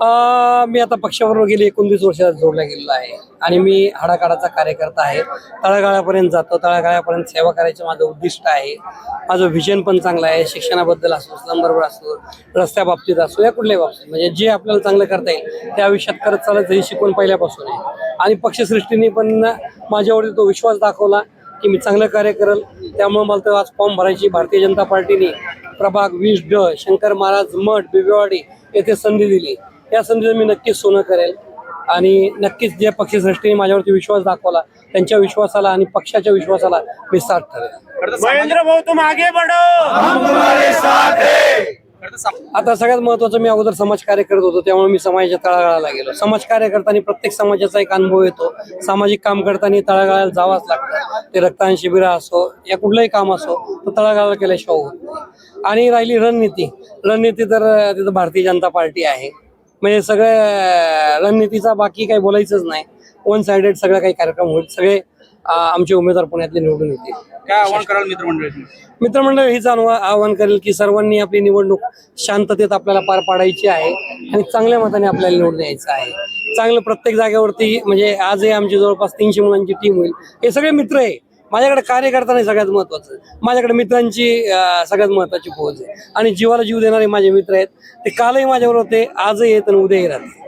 मी आता पक्षाबरोबर गेली 29 वर्षात जोडला गेलेलो आहे आणि मी हाडाकाडाचा कार्यकर्ता आहे. तळागाळापर्यंत जातो, तळागाळापर्यंत सेवा करायचं माझं उद्दिष्ट आहे. माझं व्हिजन पण चांगलं आहे. शिक्षणाबद्दल असो, नंबरवर असो, रस्त्या बाबतीत असो, या कुठल्याही बाबतीत म्हणजे जे आपल्याला चांगलं करता येईल त्या आयुष्यात करत चालायचं ही शिकवण पहिल्यापासून आहे. आणि पक्षसृष्टीने पण माझ्यावरती तो विश्वास दाखवला की मी चांगलं कार्य करेल. त्यामुळे मला तर आज फॉर्म भरायची भारतीय जनता पार्टीने प्रभाग 20 शंकर महाराज मठ बिबेवाडी येथे संधी दिली. या संधीचं मी नक्कीच सोनं करेल आणि नक्कीच जे पक्षश्रेष्ठीने माझ्यावरती विश्वास दाखवला त्यांच्या विश्वासाला आणि पक्षाच्या विश्वासाला मी साथ ठरेल. महेंद्र भाऊ तुम आगे बढ़ो, हम तुम्हारे साथ हैं. आता सगळ्यात महत्वाचं मी अगोदर समाजकार्य करत होतो त्यामुळे मी समाजाच्या तळागाळाला गेलो. समाजकार्य करताना प्रत्येक समाजाचा एक अनुभव येतो. सामाजिक काम करताना तळागाळाला जावंच लागतं. ते रक्तदान शिबिर असो या कुठलंही काम असो तर तळागाळाला केल्याशिवाय होत नाही. आणि राहिली रणनीती तर तिथं भारतीय जनता पार्टी आहे. म्हणजे सगळ्या रणनीतीचा बाकी काही बोलायचंच नाही. वन साइडेड सगळं काही कार्यक्रम होईल. सगळे आमचे उमेदवार पुण्यातले निवडून येतील. काय आव्हान कराल मित्रमंडळ हेच आवाहन करेल की सर्वांनी आपली निवडणूक शांततेत आपल्याला पार पाडायची आहे आणि चांगल्या मताने आपल्याला निवडून यायचं आहे. चांगलं प्रत्येक जागेवरती म्हणजे आजही आमची जवळपास 300 मुलांची टीम होईल. हे सगळे मित्र आहे. माझ्याकडे कार्य करताना सगळ्यात महत्वाचं, माझ्याकडे मित्रांची सगळ्यात महत्वाची पोहोच आहे आणि जीवाला जीव देणारे माझे मित्र आहेत. ते कालही माझ्याबरोबर होते, आजही येत आणि उद्याही राहते.